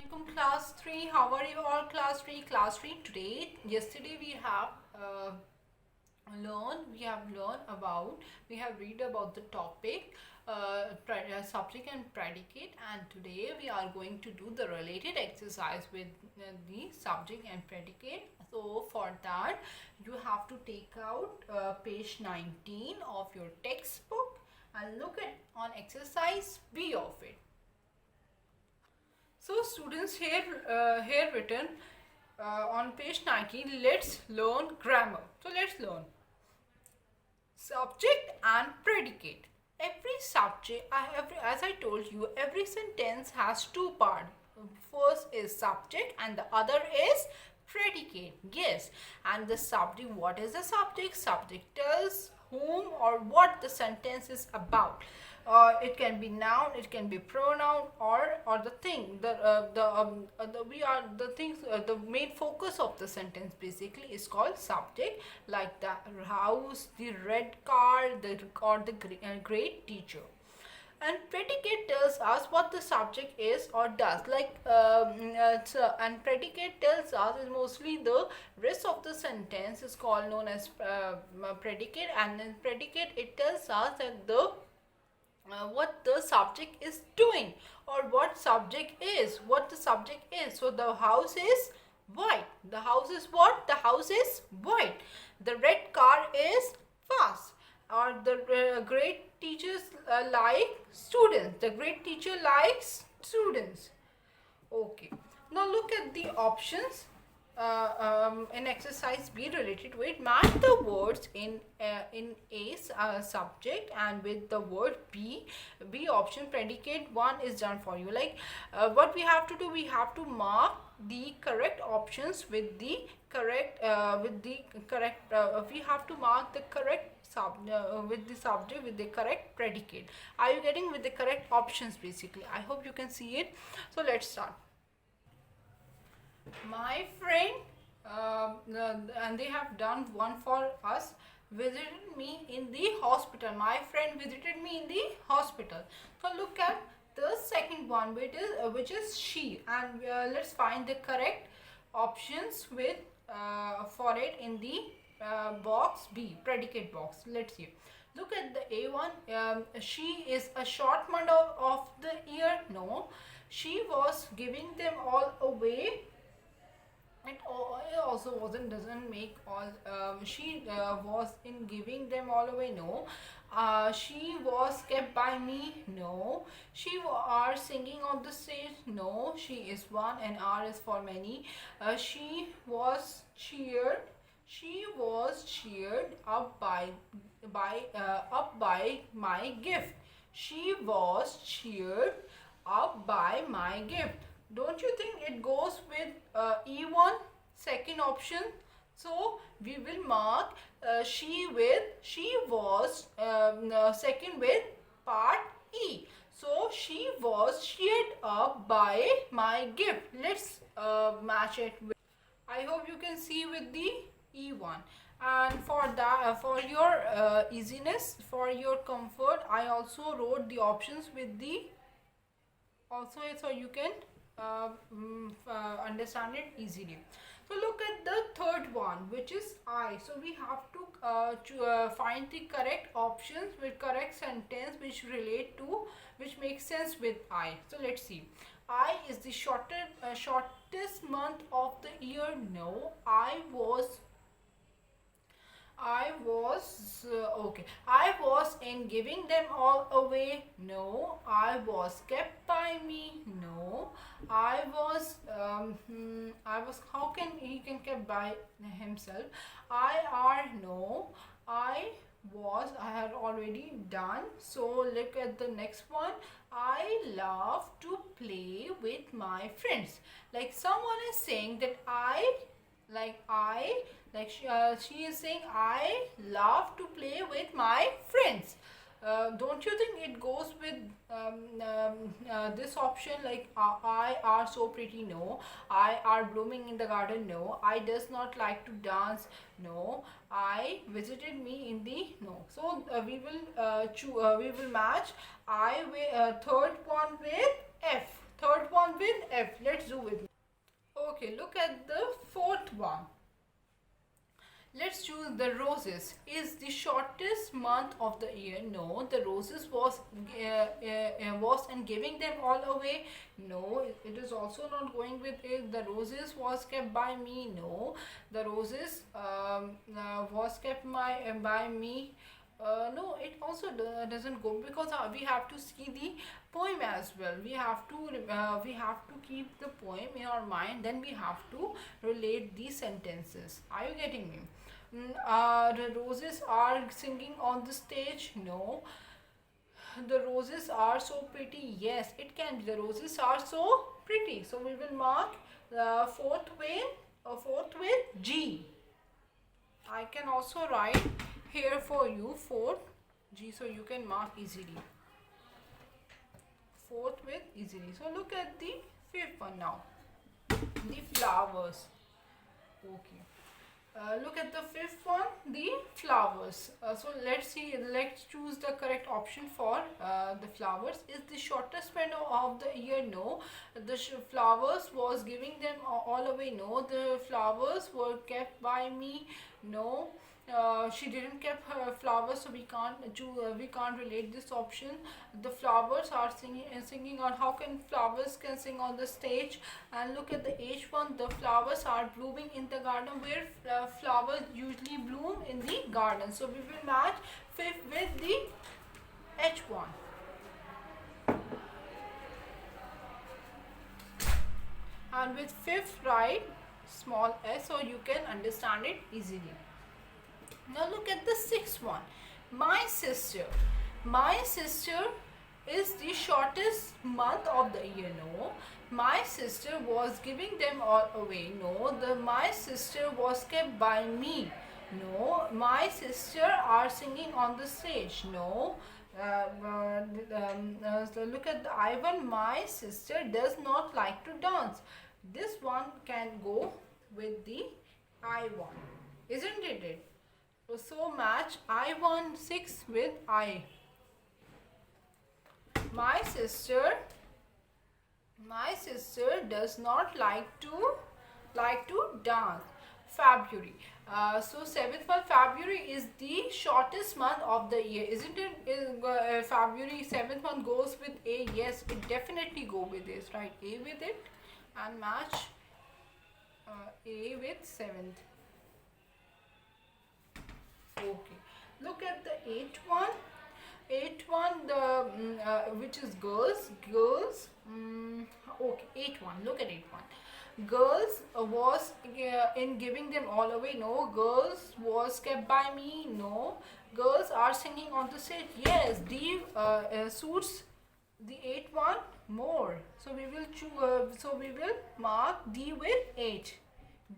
Welcome class 3. How are you all class 3? Class 3 today. Yesterday we have read about the topic subject and predicate, and today we are going to do the related exercise with the subject and predicate. So for that you have to take out page 19 of your textbook and look at on exercise B of it. So students, here written on page 19, let's learn grammar. So let's learn subject and predicate. Every subject, as I told you, every sentence has two parts. First is subject and the other is predicate. Yes, and the subject, what is the subject? Subject tells whom or what the sentence is about. It can be noun, it can be pronoun, or the thing. The main focus of the sentence basically is called subject, like the house, the red car, the great teacher. And predicate tells us what the subject is or does, and predicate tells us is mostly the rest of the sentence is called known as predicate, and in predicate it tells us that the what the subject is doing, or what the subject is. So the house is white. The house is what? The house is white. The red car is fast. Or the great teachers like students. The great teacher likes students. Okay. Now look at the options. In exercise B related to it, match the words in A subject and with the word B option predicate. One is done for you. What we have to do, we have to mark the correct options with the correct we have to mark the correct with the subject with the correct predicate. Are you getting with the correct options? Basically, I hope you can see it. So let's start. My friend, and they have done one for us, visited me in the hospital. My friend visited me in the hospital. So look at the second one, which is she, and let's find the correct options with for it in the box B, predicate box. Let's see. Look at the A1. She is a short mother of the year. No, she was giving them all away. It also doesn't make all. She was in giving them all away. No. She was kept by me. No. She are singing on the stage. No. She is one and R is for many. She was cheered. She was cheered up by my gift. She was cheered up by my gift. Don't you think it goes with E1, second option? So we will mark she was second with part E. So she was cheered up by my gift. Let's match it with. I hope you can see with the E1. And for that, for your easiness, for your comfort, I also wrote the options with the also, so you can understand it easily. So look at the third one, which is I. So we have to find the correct options with correct sentence which relate to, which makes sense with I. So let's see. I is the shortest month of the year. No, I was okay. I was in giving them all away. No, I was kept by me. No, I was. How can he can kept by himself? I are no. I was. I had already done. So look at the next one. I love to play with my friends. Like someone is saying that she is saying I love to play with my friends. Don't you think it goes with this option, like I are so pretty? No. I are blooming in the garden? No. I does not like to dance? No. I visited me in the? No. So we will match I with third one with F. Third one with F. Let's do with me. Okay, look at the fourth one. Let's choose the roses. Is the shortest month of the year? No. The roses was and giving them all away? No. It is also not going with it. The roses was kept by me? No. The roses was kept by me? No, it also doesn't go, because we have to see the poem as well. We have to keep the poem in our mind. Then we have to relate these sentences. Are you getting me? The roses are singing on the stage? No. The roses are so pretty? Yes, it can be. The roses are so pretty. So we will mark the fourth with G. I can also write here for you fourth G, so you can mark easily. Fourth with easily. So look at the fifth one now. The flowers. Okay. Look at the fifth one, the flowers. So let's choose the correct option for the flowers. Is the shortest span of the year? No. The flowers was giving them all away? No. The flowers were kept by me? No. She didn't keep her flowers, so we can't relate this option. The flowers are singing on. How can flowers can sing on the stage? And look at the H1. The flowers are blooming in the garden. Where flowers usually bloom? In the garden. So we will match fifth with the H1. And with fifth, write small s, so you can understand it easily. Now look at the sixth one. My sister. My sister is the shortest month of the year? No. My sister was giving them all away? No. My sister was kept by me? No. My sister are singing on the stage? No. So look at the I1. My sister does not like to dance. This one can go with the I1, isn't it? So match I1 6 with I. My sister does not like to dance. February. So seventh one, February is the shortest month of the year, isn't it? February, seventh one goes with A. Yes, it definitely go with this, right? A with it and match A with seventh. Okay, look at the eighth one. Eighth one, the which is girls. Okay, eighth one. Look at eighth one. Girls was in giving them all away? No. Girls was kept by me? No. Girls are singing on the stage? Yes. D suits the eighth one more. So we will choose. So we will mark D with 8.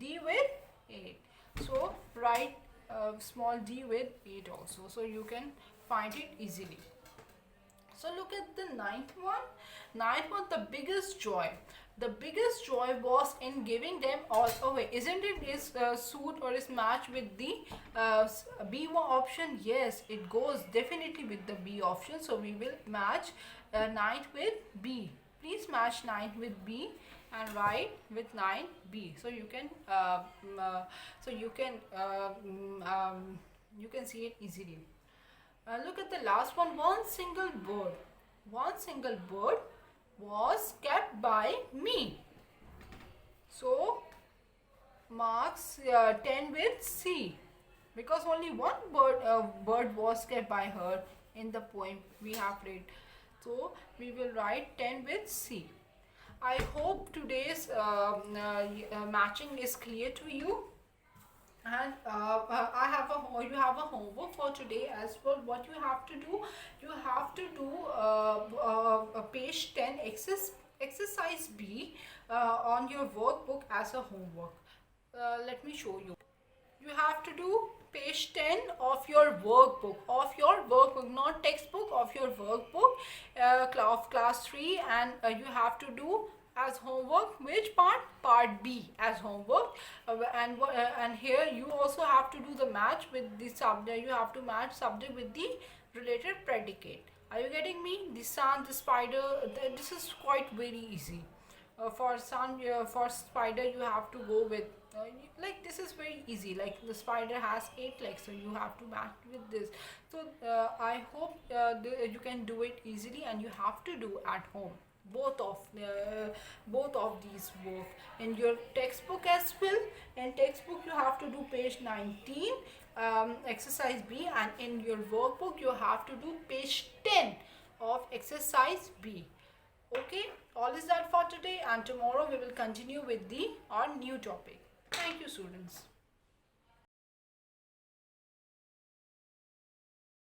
D with 8. So write small d with 8 also, so you can find it easily. So look at the ninth one. Ninth one, the biggest joy. The biggest joy was in giving them all away, isn't it? Is suit or is match with the B1 option? Yes, it goes definitely with the B option, so we will match ninth with B. Please match ninth with B and write with 9B, so you can you can see it easily. Look at the last one. One single bird was kept by me. So marks 10 with C, because only one bird was kept by her in the poem we have read. So we will write 10 with C. I hope today's matching is clear to you, and you have a homework for today as well. What you have to do, you have to do page 10 exercise B on your workbook as a homework. Let me show you. You have to do page 10 of your workbook, not textbook, of your workbook of class 3, and you have to do as homework. Which part? Part B as homework. And here you also have to do the match with the subject. You have to match subject with the related predicate. Are you getting me? The sun, the spider. This is quite very easy. For sun, for spider, you have to go with like this is very easy. Like the spider has 8 legs, so you have to match with this. So I hope you can do it easily, and you have to do at home both of these work in your textbook as well. In textbook you have to do page 19, exercise B, and in your workbook you have to do page 10 of exercise B. Okay, all is that for today, and tomorrow we will continue with the our new topic. Thank you, students.